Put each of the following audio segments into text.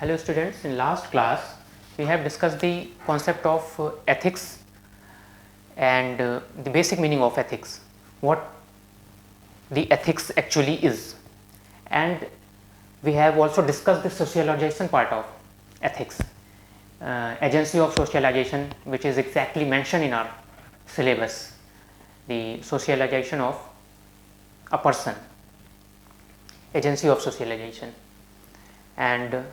Hello students, in last class we have discussed the concept of ethics and the basic meaning of ethics, what the ethics actually is, and we have also discussed the socialization part of ethics, agency of socialization, which is exactly mentioned in our syllabus, the socialization of a person, agency of socialization. And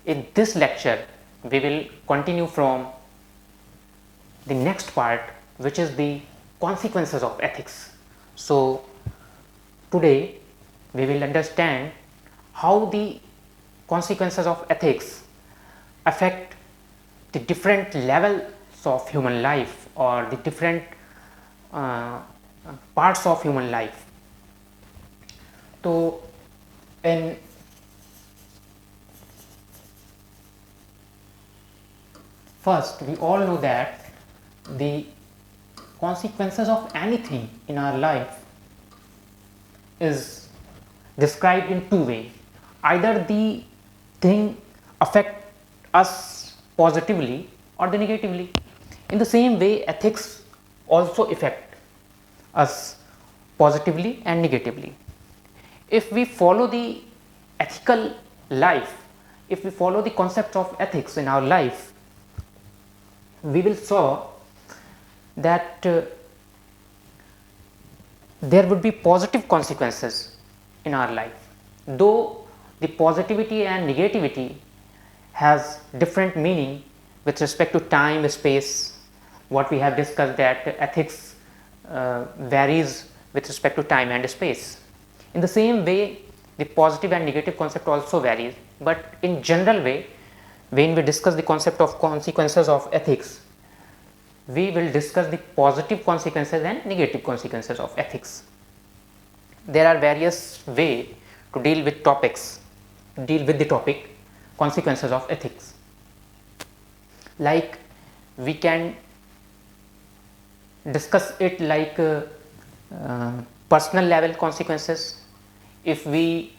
in this lecture we will continue from the next part, which is the consequences of ethics. So today we will understand how the consequences of ethics affect the different levels of human life or the different parts of human life. So in first, we all know that the consequences of anything in our life is described in two ways. Either the thing affect us positively or the negatively. In the same way, ethics also affect us positively and negatively. If we follow the ethical life, if we follow the concepts of ethics in our life, we will saw that there would be positive consequences in our life, though the positivity and negativity has different meaning with respect to time, space. What we have discussed, that ethics varies with respect to time and space. In the same way, the positive and negative concept also varies, but in general way, when we discuss the concept of consequences of ethics, we will discuss the positive consequences and negative consequences of ethics. There are various ways to deal with the topic consequences of ethics. Like we can discuss it like personal level consequences. If we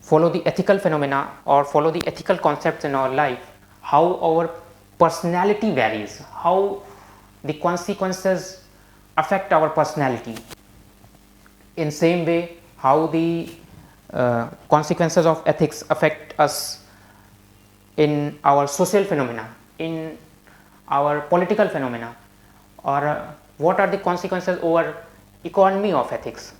follow the ethical phenomena or follow the ethical concepts in our life, how our personality varies, how the consequences affect our personality. In same way, how the consequences of ethics affect us in our social phenomena, in our political phenomena, or what are the consequences over economy of ethics,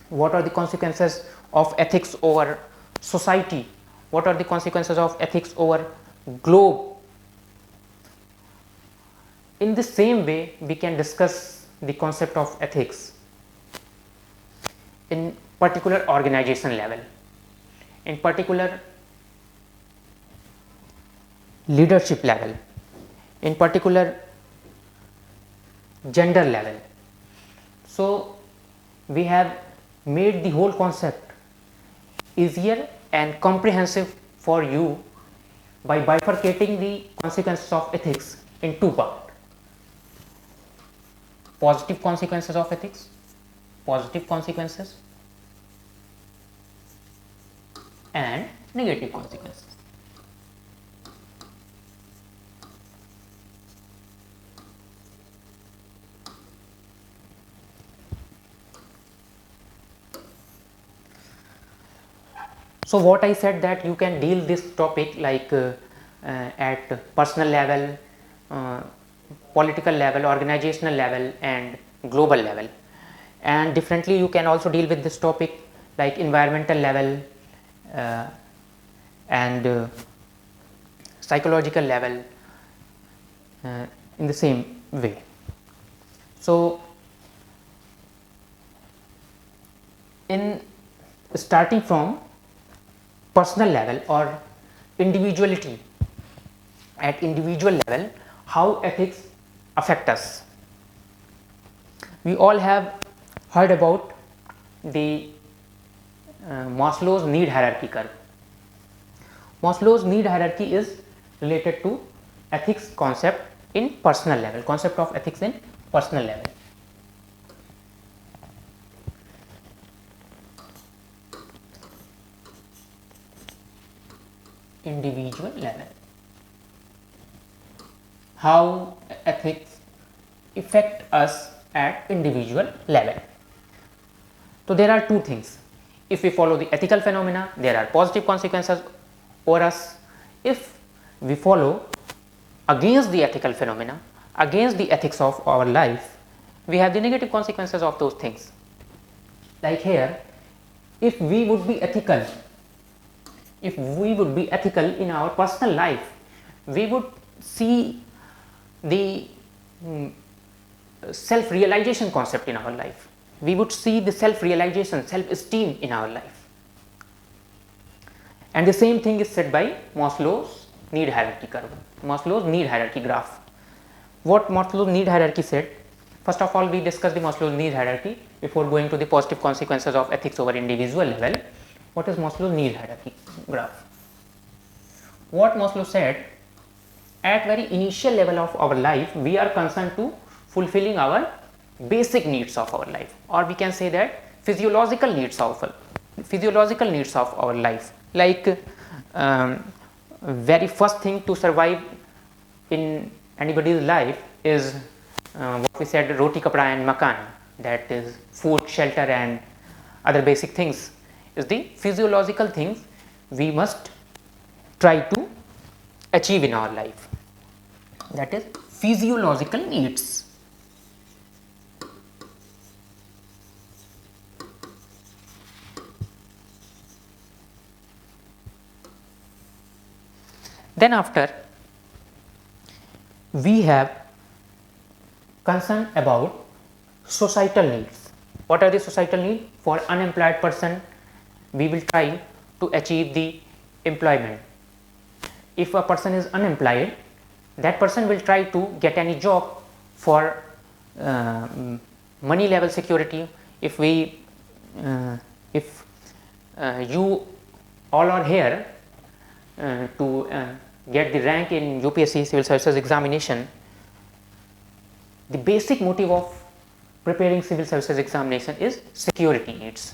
what are the consequences of ethics over society, what are the consequences of ethics over globe. In the same way, we can discuss the concept of ethics in particular organization level, in particular leadership level, in particular gender level. So we have made the whole concept easier and comprehensive for you by bifurcating the consequences of ethics in two parts: positive consequences of ethics, positive consequences, and negative consequences. So what I said, that you can deal this topic like at personal level, political level, organizational level, and global level, and differently you can also deal with this topic like environmental level and psychological level in the same way. So in starting from personal level or individuality, at individual level, how ethics affect us. We all have heard about the Maslow's need hierarchy curve. Maslow's need hierarchy is related to ethics concept in personal level, concept of ethics in personal level. individual level. How ethics affect us at individual level. So there are two things. If we follow the ethical phenomena, there are positive consequences over us. If we follow against the ethical phenomena, against the ethics of our life, we have the negative consequences of those things. Like here, if we would be ethical, in our personal life, we would see the self-realization concept in our life. We would see the self-realization, self-esteem in our life. And the same thing is said by Maslow's need hierarchy curve, Maslow's need hierarchy graph. What Maslow's need hierarchy said, first of all we discussed the Maslow's need hierarchy before going to the positive consequences of ethics over individual level. What is Maslow's need hierarchy graph? What Maslow said, at very initial level of our life, we are concerned to fulfilling our basic needs of our life, or we can say that physiological needs of our life. Like very first thing to survive in anybody's life is what we said, roti, kapda and makan, that is food, shelter and other basic things, is the physiological things we must try to achieve in our life, that is physiological needs. Then after, we have concern about societal needs. What are the societal needs? For unemployed person, we will try to achieve the employment. If a person is unemployed, that person will try to get any job for money level security. If you all are here to get the rank in UPSC civil services examination, the basic motive of preparing civil services examination is security needs,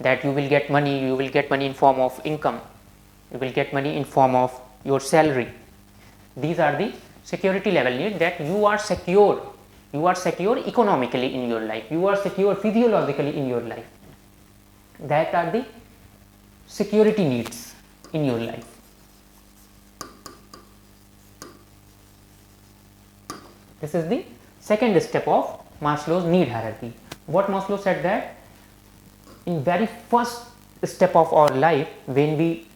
that you will get money in form of income, you will get money in form of your salary. These are the security level needs, that you are secure economically in your life, you are secure physiologically in your life. That are the security needs in your life. This is the second step of Maslow's need hierarchy. What Maslow said, that in very first step of our life, when we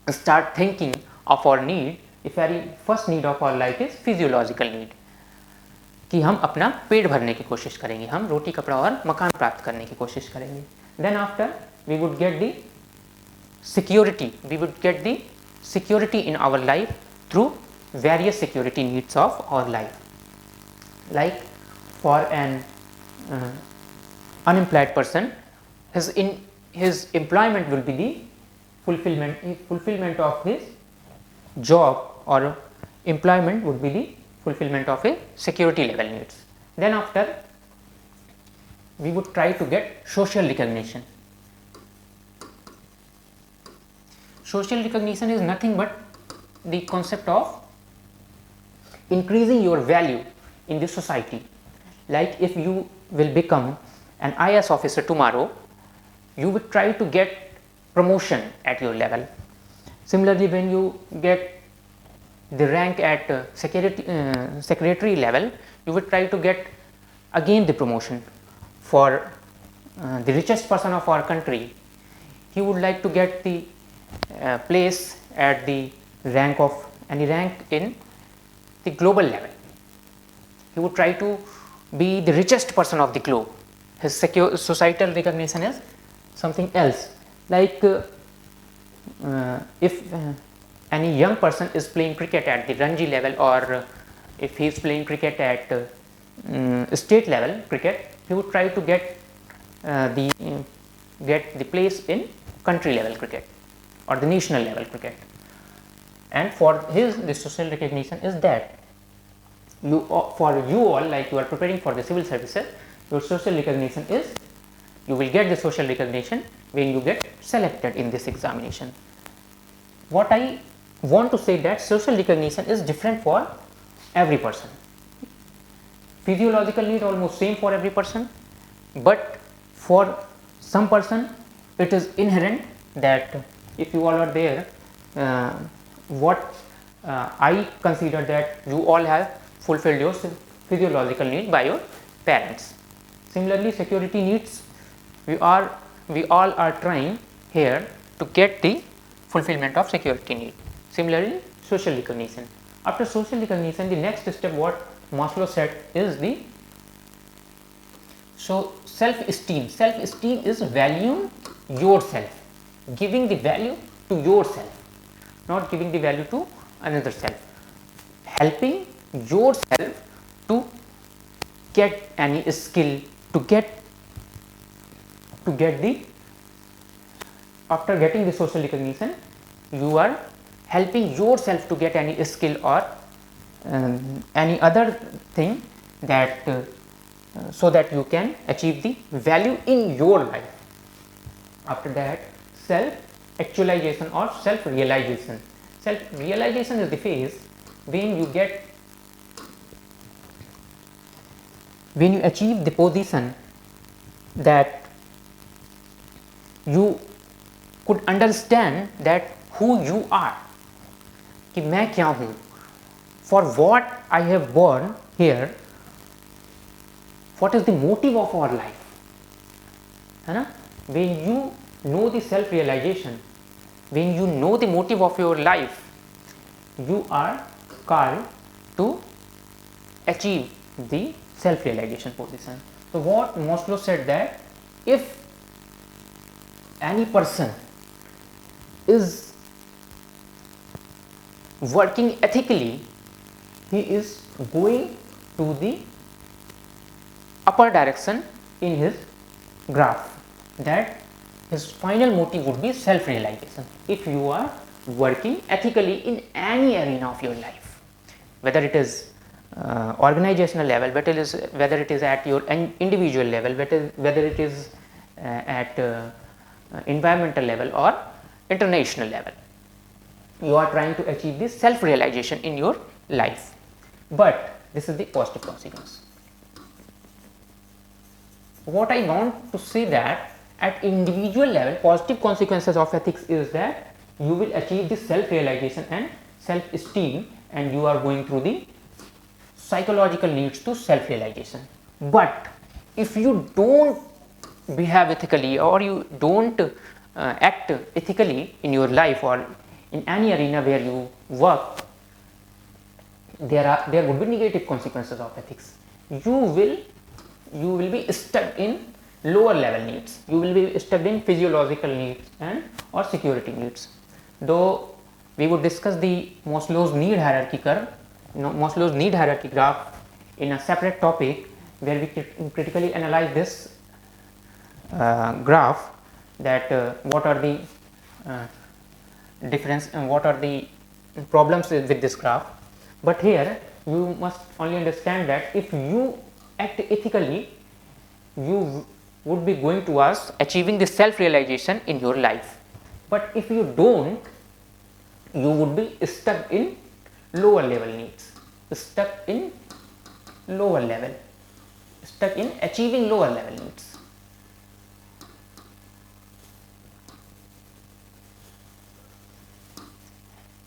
start thinking of our need, the very first need of our life is physiological need, कि हम अपना पेट भरने की कोशिश करेंगे, हम रोटी कपड़ा और मकान प्राप्त करने की कोशिश करेंगे. Then after, we would get the security, in our life through various security needs of our life. Like for an unemployed person, his employment will be the fulfillment of his job, or employment would be the fulfillment of a security level needs. Then after, we would try to get social recognition. Social recognition is nothing but the concept of increasing your value in the society. Like if you will become an IAS officer tomorrow, you will try to get promotion at your level. Similarly, when you get the rank at secretary level, you will try to get again the promotion. For the richest person of our country, he would like to get the place at the rank of any rank in the global level. He would try to be the richest person of the globe. His societal recognition is something else. Like if any young person is playing cricket at the Ranji level, or if he is playing cricket at state level cricket, he would try to get the place in country level cricket or the national level cricket. And for the social recognition is that for you all, like you are preparing for the civil services, your social recognition is, you will get the social recognition when you get selected in this examination. What I want to say that social recognition is different for every person. Physiological need almost same for every person, but for some person it is inherent that if you all are there, what I consider that you all have fulfilled your physiological need by your parents. Similarly, security needs, we all are trying here to get the fulfillment of security need. Similarly, social recognition. After social recognition, the next step what Maslow said is the self-esteem. Self-esteem is valuing yourself, giving the value to yourself, not giving the value to another self, helping yourself to get any skill, to get the, after getting the social recognition, you are helping yourself to get any skill or any other thing that so that you can achieve the value in your life. After that, self actualization or self realization. Self realization is the phase when you get, when you achieve the position that you could understand that who you are, कि मैं क्या हूँ, for what I have born here, what is the motive of our life, है ना. When you know the self realization, when you know the motive of your life, you are called to achieve the self realization position. So what Maslow said that if any person is working ethically, he is going to the upper direction in his graph, that his final motive would be self realization. If you are working ethically in any arena of your life, whether it is organizational level, whether it is at your individual level, whether it is at environmental level or international level, you are trying to achieve this self realization in your life. But this is the positive consequence. What I want to say that at individual level, positive consequences of ethics is that you will achieve the self realization and self esteem, and you are going through the psychological needs to self realization. But if you don't behave ethically, or you don't act ethically in your life or in any arena where you work, there would be negative consequences of ethics. You will be stuck in lower level needs, you will be stuck in physiological needs and or security needs. Though we would discuss the Maslow's need hierarchy curve, Maslow's need hierarchy graph in a separate topic, where we critically analyze this graph, that what are the difference and what are the problems with this graph. But here you must only understand that if you act ethically, you would be going towards achieving the self realization in your life. But if you don't, you would be stuck in lower level needs, stuck in achieving lower level needs.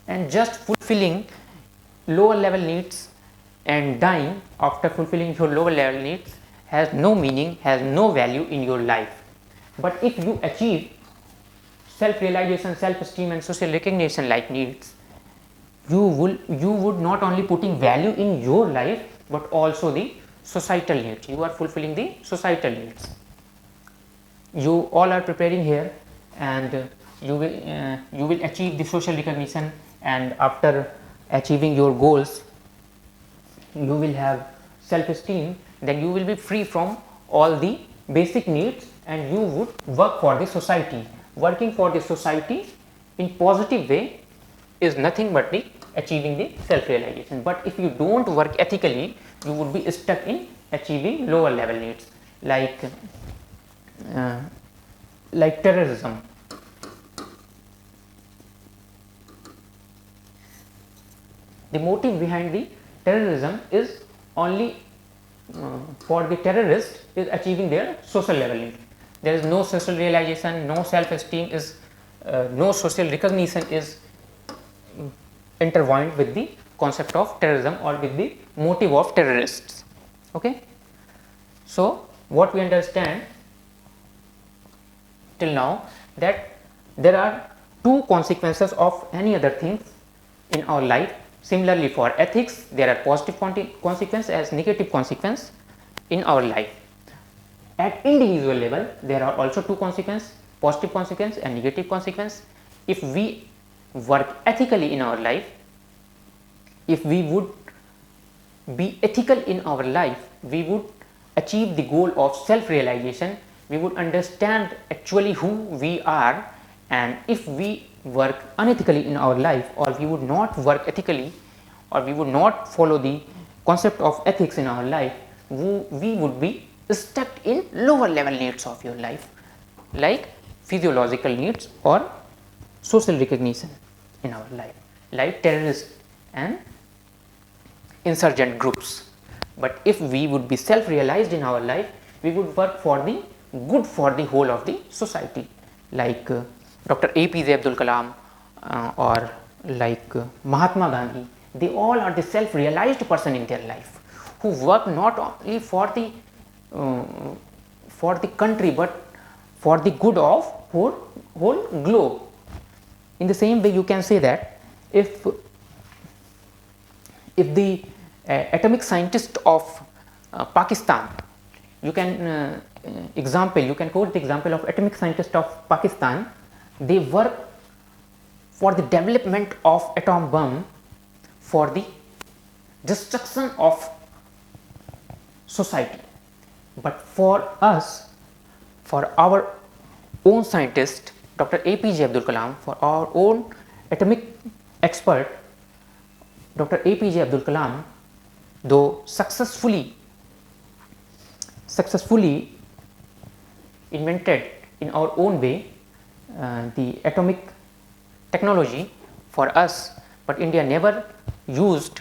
And just fulfilling lower level needs and dying after fulfilling your lower level needs has no meaning, has no value in your life. But if you achieve self realization, self esteem and social recognition like needs, you would not only putting value in your life, but also the societal needs. You are fulfilling the societal needs. You all are preparing here, and you will achieve the social recognition, and after achieving your goals, you will have self esteem. Then you will be free from all the basic needs, and you would work for the society. Working for the society in positive way is nothing but the achieving the self realization. But if you don't work ethically, you would be stuck in achieving lower level needs, like terrorism. the motive behind the terrorism is only for the terrorist is achieving their social level need. There is no social realization, no self esteem is no social recognition is intertwined with the concept of terrorism or with the motive of terrorists. Okay. So, what we understand till now, that there are two consequences of any other things in our life. Similarly, for ethics there are positive consequence as negative consequence in our life. At individual level there are also two consequences, positive consequence and negative consequence. If we work ethically in our life, if we would be ethical in our life, we would achieve the goal of self realization, we would understand actually who we are. And if we work unethically in our life, or we would not work ethically, or we would not follow the concept of ethics in our life, we would be stuck in lower level needs of your life, like physiological needs or social recognition in our life, like terrorist and insurgent groups. But if we would be self realized in our life, we would work for the good for the whole of the society, like Dr. APJ Abdul Kalam or like Mahatma Gandhi. They all are the self realized person in their life, who work not only for the country, but for the good of whole globe. In the same way, you can say that if the atomic scientist of Pakistan, you can you can quote the example of atomic scientist of Pakistan. They work for the development of atom bomb for the destruction of society. But for us, for our own scientist Dr. APJ Abdul Kalam, for our own atomic expert Dr. APJ Abdul Kalam, though successfully invented in our own way the atomic technology for us, but India never used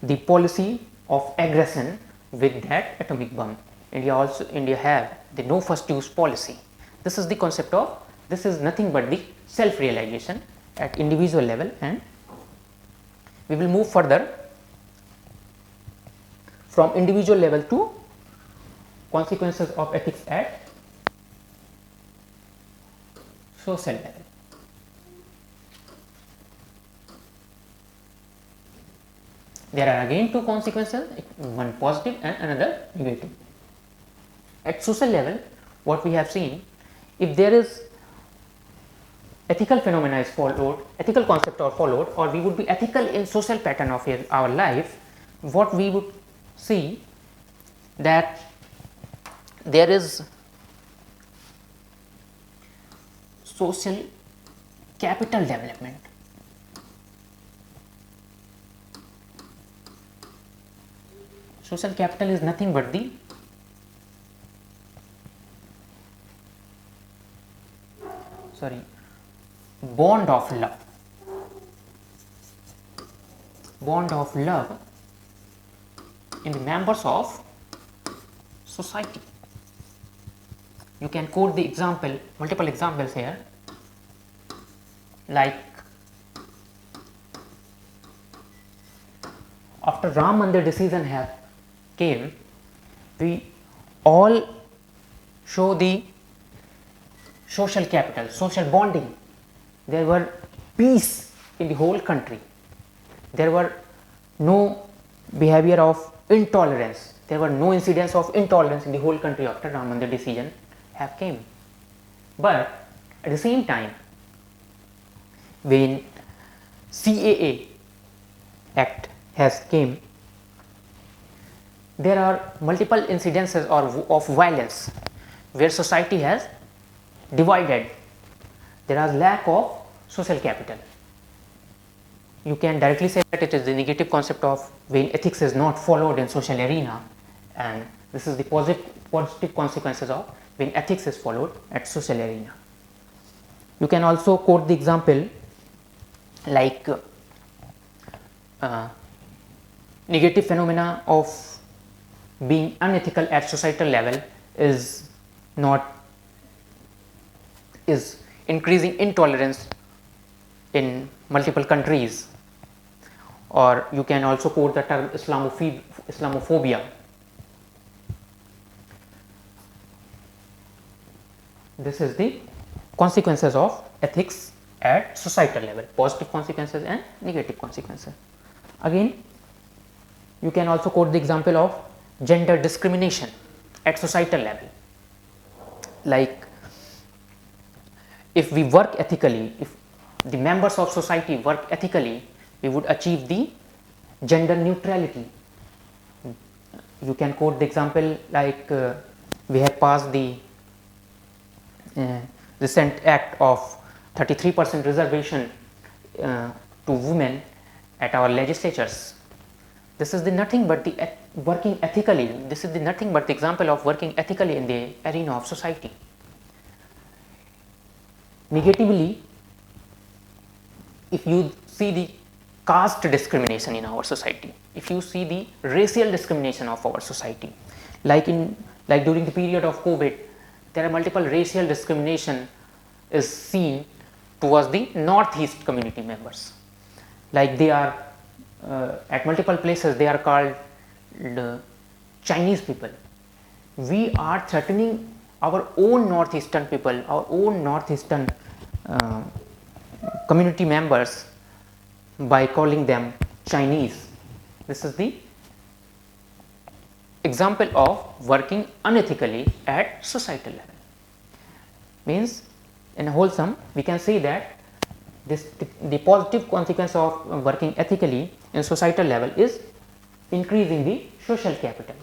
the policy of aggression with that atomic bomb. India have the no first use policy. This is the concept of, this is nothing but the self realization at individual level, and we will move further from individual level to consequences of ethics at social level. There are again two consequences, one positive and another negative. At social level, what we have seen, if there is ethical phenomena is followed, ethical concept are followed, or we would be ethical in social pattern of our life, what we would see that there is social capital development. Social capital is nothing but the bond of love. Bond of love in the members of society. You can quote the example, multiple examples here, like after Ram Mandir decision came, we all show the social capital, social bonding. There were peace in the whole country. There were no behavior of intolerance. There were no incidents of intolerance in the whole country after Ram Mandir decision came. But at the same time, when CAA Act came, there are multiple incidences of violence where society has divided. There is lack of social capital. You can directly say that it is the negative concept of when ethics is not followed in social arena, and this is the positive consequences of when ethics is followed at social arena. You can also quote the example like negative phenomena of being unethical at societal level is increasing intolerance in multiple countries, or you can also quote the term Islamophobia. This is the consequences of ethics at societal level, positive consequences and negative consequences. Again, you can also quote the example of gender discrimination at societal level. Like, if we work ethically, if the members of society work ethically, we would achieve the gender neutrality. You can quote the example like we have passed the recent act of 33% reservation to women at our legislatures. This is the nothing but the working ethically. This is the nothing but the example of working ethically in the arena of society. Negatively, if you see the caste discrimination in our society, if you see the racial discrimination of our society, like during the period of COVID, there are multiple racial discrimination is seen towards the northeast community members. Like they are at multiple places they are called Chinese people. We are threatening our own northeastern people, our own northeastern community members by calling them Chinese. This is the example of working unethically at societal level. Means, in a wholesome, we can say that the positive consequence of working ethically in societal level is increasing the social capital,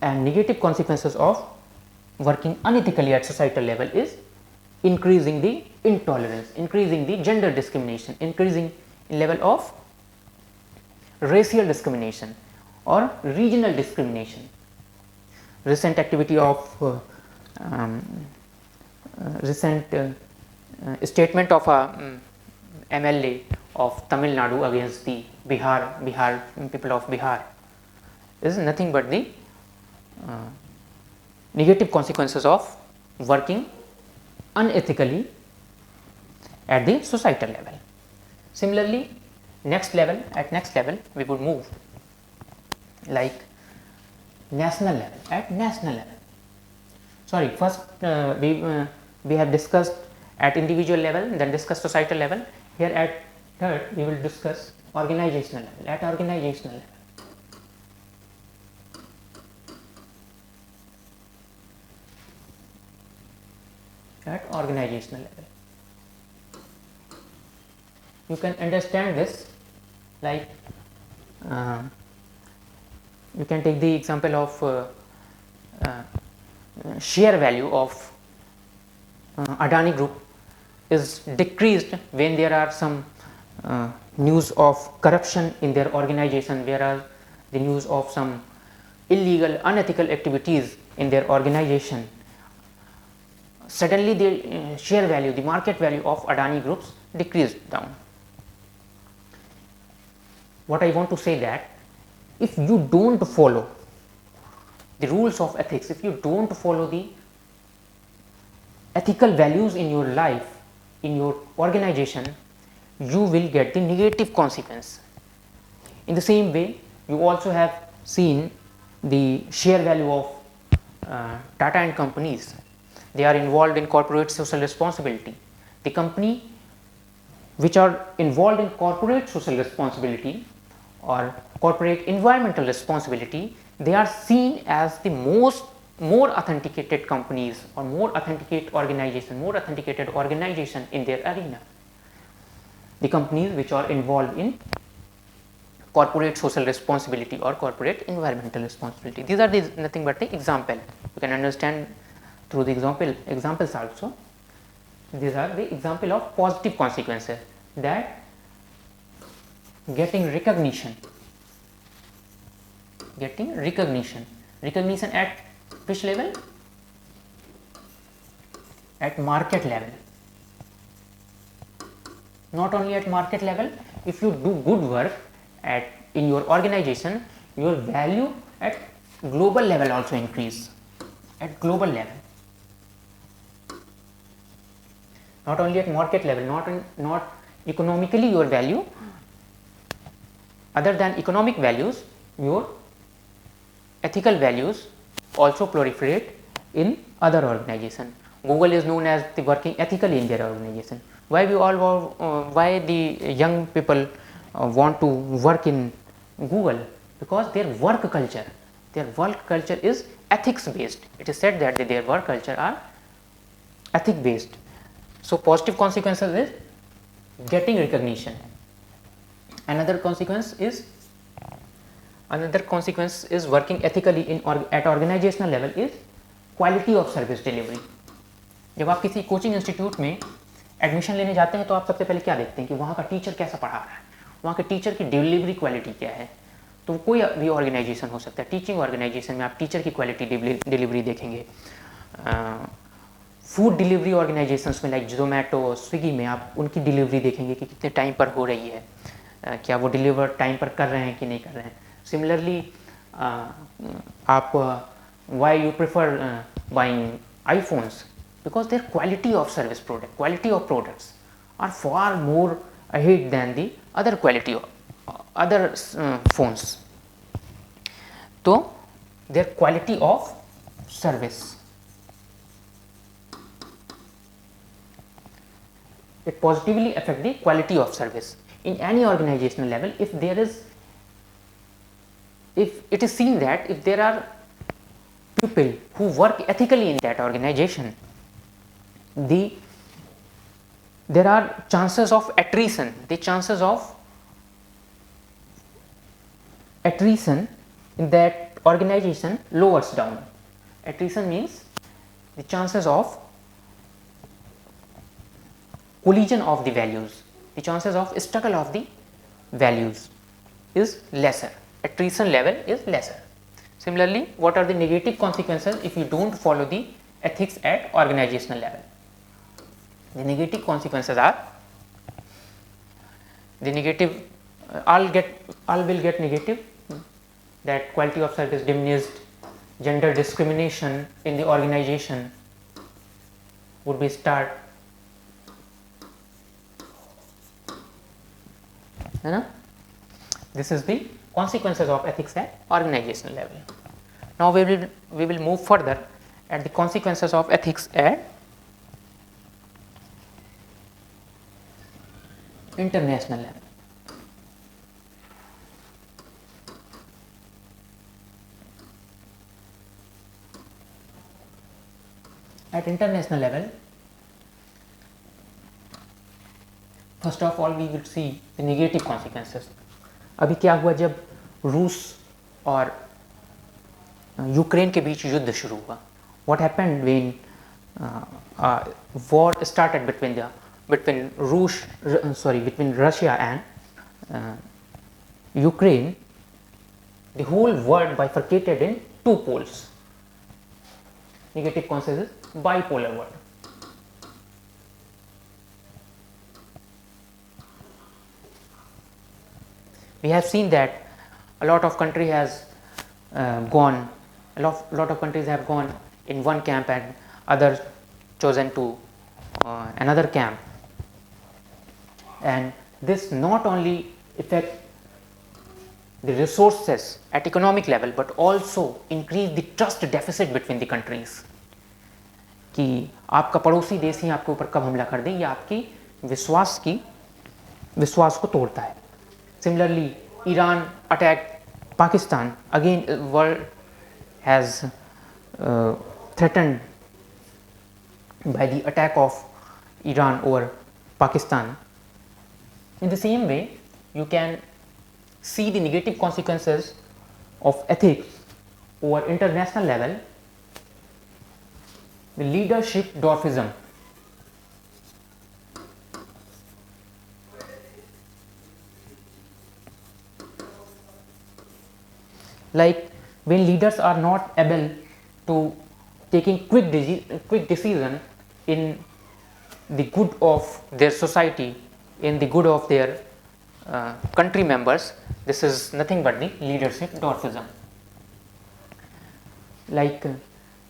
and negative consequences of working unethically at societal level is increasing the intolerance, increasing the gender discrimination, increasing in level of racial discrimination or regional discrimination. Recent activity of recent statement of a MLA of Tamil Nadu against the Bihar people of Bihar is nothing but the negative consequences of working unethically at the societal level. Similarly, next level we would move like national level. At national level, sorry, first we have discussed at individual level, then discuss societal level. Here at third we will discuss organizational level. At organizational level, at organizational level, you can understand this like you can take the example of share value of Adani Group is decreased when there are some news of corruption in their organization, whereas the news of some illegal unethical activities in their organization, suddenly the share value, the market value of Adani Groups decreased down. What I want to say that if you don't follow the rules of ethics, if you don't follow the ethical values in your life, in your organization, you will get the negative consequence. In the same way, you also have seen the share value of Tata and companies. They are involved in corporate social responsibility. The company which are involved in corporate social responsibility or corporate environmental responsibility, they are seen as the more authenticated companies or more authenticated organization in their arena. The companies which are involved in corporate social responsibility or corporate environmental responsibility. These are nothing but the example. You can understand through the examples also. These are the example of positive consequences, that getting recognition at which level? At market level. Not only at market level, if you do good work in your organization, your value at global level also increase, at global level, not only at market level, not economically your value, other than economic values, your ethical values also proliferate in other organization. Google is known as the working ethically in their organization. Why why the young people want to work in Google? Because their work culture is ethics based. It is said that their work culture are ethic based. So positive consequences is getting recognition. Another consequence is working ethically at organizational level is quality of service delivery. जब आप किसी coaching institute में admission लेने जाते हैं तो आप सबसे पहले क्या देखते हैं कि वहाँ का टीचर कैसा पढ़ा रहा है, वहाँ के टीचर की डिलीवरी क्वालिटी क्या है. तो कोई भी ऑर्गेनाइजेशन हो सकता है, टीचिंग ऑर्गेनाइजेशन में आप टीचर की क्वालिटी डिलीवरी देखेंगे. फूड डिलीवरी ऑर्गेनाइजेशंस में लाइक जोमेटो, स्विगी में आप उनकी डिलीवरी देखेंगे कि कितने टाइम पर हो रही है, क्या वो डिलीवर टाइम पर कर रहे हैं कि नहीं कर रहे हैं. सिमिलरली आप why you prefer buying iPhones, because their quality of service quality of products are far more ahead than the other quality of other phones. So their quality of service, it positively affect the quality of service in any organizational level. If it is seen that if there are people who work ethically in that organization, there are chances of attrition. The chances of attrition in that organization lowers down. Attrition means the chances of collision of the values, the chances of struggle of the values is lesser. Attrition level is lesser. Similarly, what are the negative consequences if you don't follow the ethics at organizational level? The negative consequences are the negative, all will get negative, that quality of service diminished, gender discrimination in the organization would be start. This is the consequences of ethics at organizational level. Now we will move further at the consequences of ethics at international level. At international level, first of all we will see the negative consequences. अभी क्या हुआ जब रूस और Ukraine के बीच युद्ध शुरू हुआ? What happened when war started between Russia and Ukraine? The whole world bifurcated in two poles. Negative consequences, bipolar world. We have seen that a lot of countries have gone in one camp and others chosen to another camp, and this not only affect the resources at economic level but also increase the trust deficit between the countries. कि आपका पड़ोसी देश ही आपके ऊपर कब हमला कर दे, यह आपकी विश्वास को तोड़ता है. Similarly, Iran attacked Pakistan. Again, the world has threatened by the attack of Iran over Pakistan. In the same way, you can see the negative consequences of ethics over international level. The leadership dwarfism. Like when leaders are not able to taking quick decision in the good of their society, in the good of their country members, this is nothing but the leadership dwarfism. Like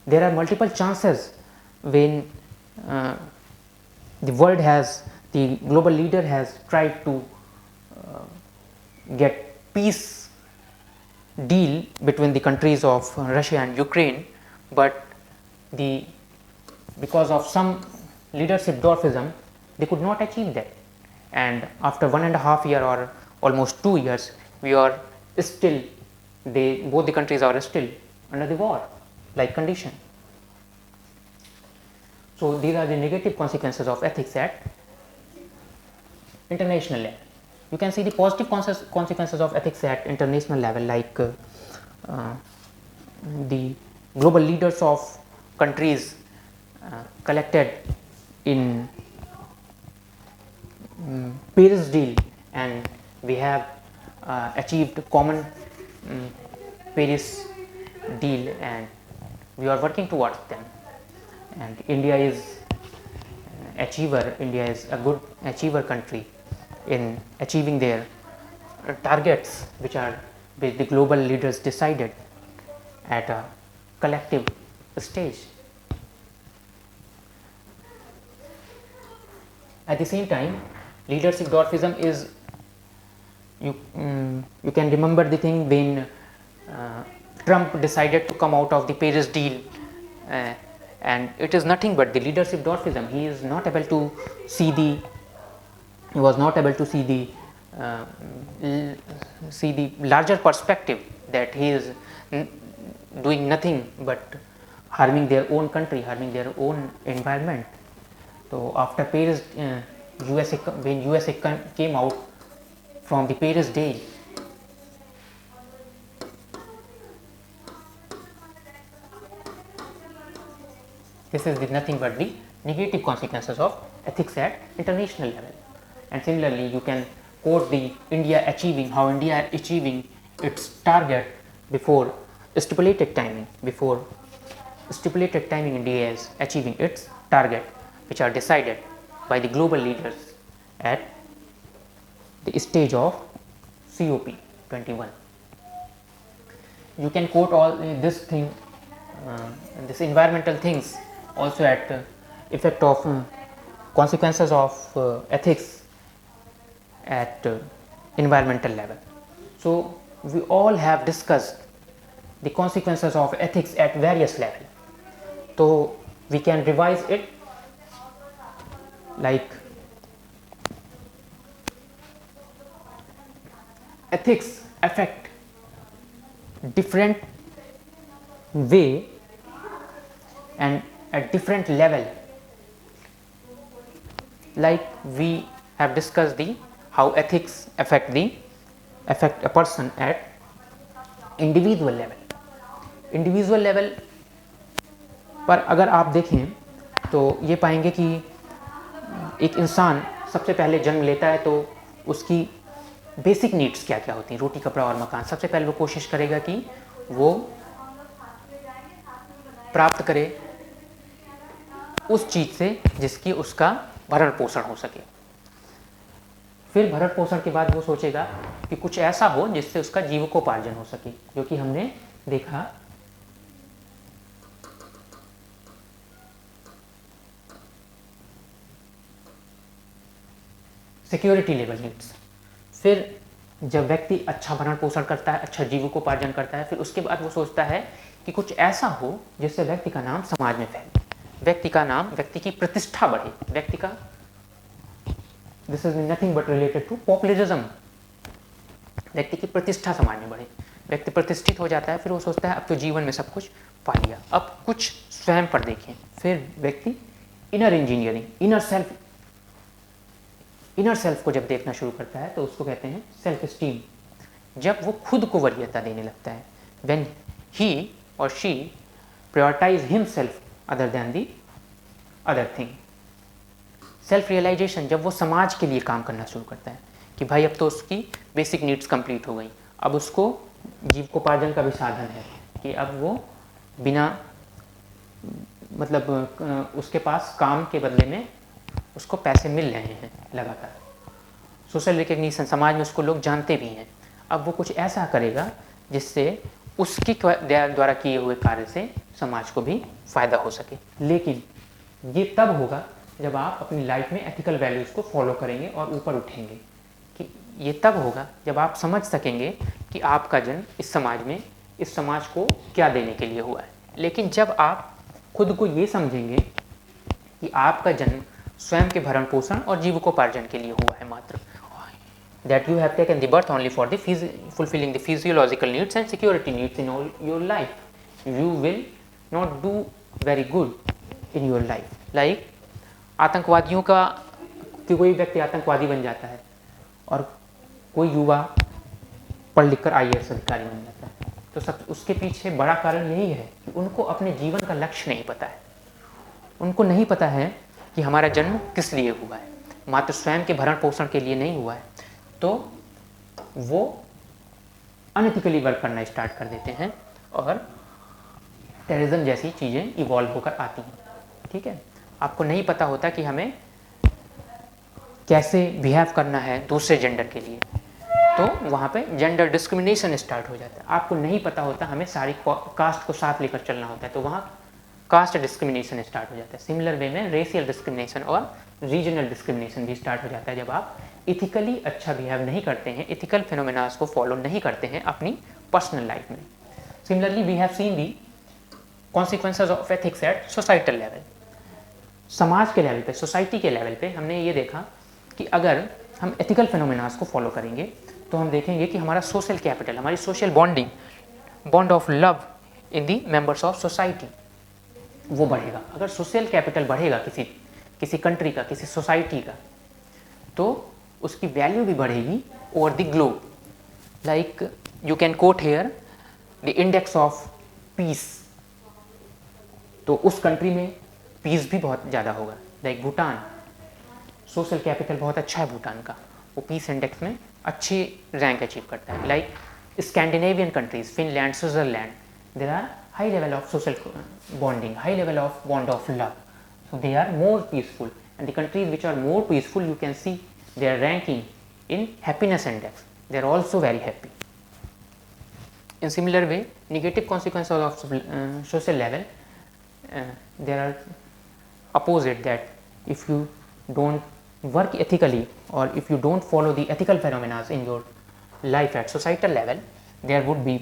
there are multiple chances when the global leader has tried to get peace deal between the countries of Russia and Ukraine, but because of some leadership dwarfism they could not achieve that, and after 1.5 years or almost 2 years we are still, both the countries are still under the war like condition. So these are the negative consequences of ethics at international level. You can see the positive consequences of ethics at international level, like the global leaders of countries collected in Paris deal, and we have achieved common Paris deal, and we are working towards them, and India is India is a good achiever country in achieving their targets which the global leaders decided at a collective stage. At the same time, leadership dwarfism is, you can remember the thing when Trump decided to come out of the Paris deal, and it is nothing but the leadership dwarfism. He was not able to see the larger perspective, that he is doing nothing but harming their own country, harming their own environment. So after Paris, when USA came out from the Paris deal, this is nothing but the negative consequences of ethics at international level. And similarly, you can quote India achieving its target before stipulated timing. India is achieving its target, which are decided by the global leaders at the stage of COP21. You can quote all this environmental things also at effect of consequences of ethics at environmental level. So we all have discussed the consequences of ethics at various levels. So we can revise it like ethics affect different way and at different level. Like we have discussed how ethics affect a person at individual level पर अगर आप देखें तो ये पाएंगे कि एक इंसान सबसे पहले जन्म लेता है तो उसकी बेसिक नीड्स क्या क्या होती हैं, रोटी कपड़ा और मकान। सबसे पहले वो कोशिश करेगा कि वो प्राप्त करे उस चीज़ से जिसकी उसका भरण पोषण हो सके। फिर भरण पोषण के बाद वो सोचेगा कि कुछ ऐसा हो जिससे उसका जीविकोपार्जन हो सके, जो कि हमने देखा सिक्योरिटी लेवल नीड्स। फिर जब व्यक्ति अच्छा भरण पोषण करता है, अच्छा जीविकोपार्जन करता है, फिर उसके बाद वो सोचता है कि कुछ ऐसा हो जिससे व्यक्ति का नाम समाज में फैले, व्यक्ति की प्रतिष्ठा बढ़े, व्यक्ति का this is nothing but related to popularism. व्यक्ति की प्रतिष्ठा समाज में बढ़े, व्यक्ति प्रतिष्ठित हो जाता है, फिर वो सोचता है अब तो जीवन में सब कुछ पा लिया, अब कुछ स्वयं पर देखें। फिर व्यक्ति इनर इंजीनियरिंग, इनर सेल्फ को जब देखना शुरू करता है तो उसको कहते हैं सेल्फ एस्टीम। जब वो खुद को वरीयता देने लगता है, व्हेन ही और she prioritize himself other than the other thing. Self realization, जब वो समाज के लिए काम करना शुरू करता है कि भाई अब तो उसकी बेसिक नीड्स कंप्लीट हो गई, अब उसको जीविकोपार्जन का भी साधन है कि अब वो बिना मतलब उसके पास काम के बदले में उसको पैसे मिल रहे हैं लगातार। सोशल रिकग्निशन, समाज में उसको लोग जानते भी हैं। अब वो कुछ ऐसा करेगा जिससे उसके द्वारा किए हुए कार्य से समाज को भी फ़ायदा हो सके। लेकिन ये तब होगा जब आप अपनी लाइफ में एथिकल वैल्यूज़ को फॉलो करेंगे और ऊपर उठेंगे। कि ये तब होगा जब आप समझ सकेंगे कि आपका जन्म इस समाज में, इस समाज को क्या देने के लिए हुआ है। लेकिन जब आप खुद को ये समझेंगे कि आपका जन्म स्वयं के भरण पोषण और जीविकोपार्जन के लिए हुआ है मात्र, that you have taken the birth only for the fulfilling the physiological needs and security needs in all your life, you will not do very good in your life. Like आतंकवादियों का, कि कोई व्यक्ति आतंकवादी बन जाता है और कोई युवा पढ़ लिख कर IAS अधिकारी बन जाता है, तो सब उसके पीछे बड़ा कारण यही है कि उनको अपने जीवन का लक्ष्य नहीं पता है। उनको नहीं पता है कि हमारा जन्म किस लिए हुआ है, मात्र स्वयं के भरण पोषण के लिए नहीं हुआ है। तो वो अनएथिकली वर्क करना स्टार्ट कर देते हैं और टेररिज्म जैसी चीज़ें इवॉल्व होकर आती हैं। ठीक है, आपको नहीं पता होता कि हमें कैसे बिहेव करना है दूसरे जेंडर के लिए, तो वहाँ पे जेंडर डिस्क्रिमिनेशन स्टार्ट हो जाता है। आपको नहीं पता होता हमें सारी कास्ट को साथ लेकर चलना होता है, तो वहाँ कास्ट डिस्क्रिमिनेशन स्टार्ट हो जाता है। सिमिलर वे में रेशियल डिस्क्रिमिनेशन और रीजनल डिस्क्रिमिनेशन भी स्टार्ट हो जाता है जब आप इथिकली अच्छा बिहेव नहीं करते हैं, इथिकल फिनोमेनास को फॉलो नहीं करते हैं अपनी पर्सनल लाइफ में। Similarly we have seen the consequences of ethics at societal level. समाज के लेवल पे, सोसाइटी के लेवल पे हमने ये देखा कि अगर हम एथिकल फिनोमेनास को फॉलो करेंगे तो हम देखेंगे कि हमारा सोशल कैपिटल, हमारी social bonding, bond of love in the members of society, वो बढ़ेगा। अगर सोशल कैपिटल बढ़ेगा किसी कंट्री का, किसी सोसाइटी का, तो उसकी वैल्यू भी बढ़ेगी over the globe. Like you can quote here the index of peace, तो उस कंट्री में पीस भी बहुत ज़्यादा होगा। लाइक भूटान, सोशल कैपिटल बहुत अच्छा है भूटान का, वो पीस इंडेक्स में अच्छी रैंक अचीव करता है। Like Scandinavian countries, Finland, Switzerland, there are high level of social bonding, high level of bond of love, so they are more peaceful, and the countries which are more peaceful, you can see their ranking in happiness index, they are also very happy. In similar way, negative consequences of social level, there are opposite, that if you don't work ethically or if you don't follow the ethical phenomena in your life at societal level, there would be